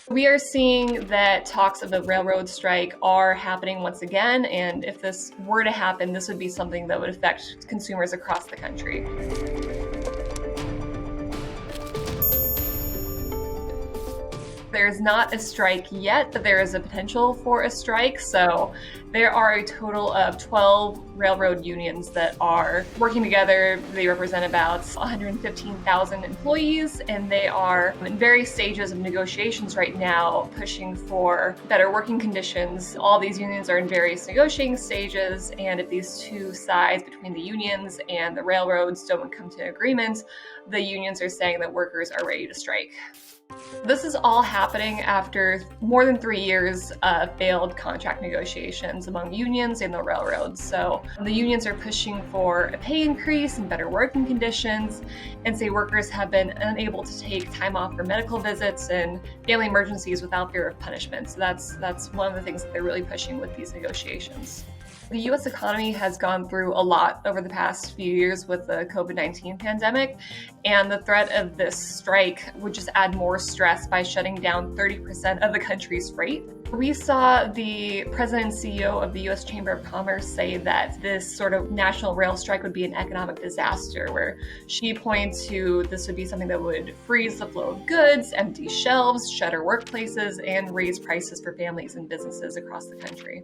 We are seeing that talks of the railroad strike are happening once again, and if this were to happen, this would be something that would affect consumers across the country. There's not a strike yet, but there is a potential for a strike. So there are a total of 12 railroad unions that are working together. They represent about 115,000 employees, and they are in various stages of negotiations right now, pushing for better working conditions. All these unions are in various negotiating stages, and if these two sides between the unions and the railroads don't come to an agreement, the unions are saying that workers are ready to strike. This is all happening after more than 3 years of failed contract negotiations among unions and the railroads. So the unions are pushing for a pay increase and better working conditions, and say workers have been unable to take time off for medical visits and family emergencies without fear of punishment. So that's one of the things that they're really pushing with these negotiations. The U.S. economy has gone through a lot over the past few years with the COVID-19 pandemic, and the threat of this strike would just add more stress by shutting down 30% of the country's freight. We saw the president and CEO of the U.S. Chamber of Commerce say that this sort of national rail strike would be an economic disaster, where she pointed to this would be something that would freeze the flow of goods, empty shelves, shutter workplaces, and raise prices for families and businesses across the country.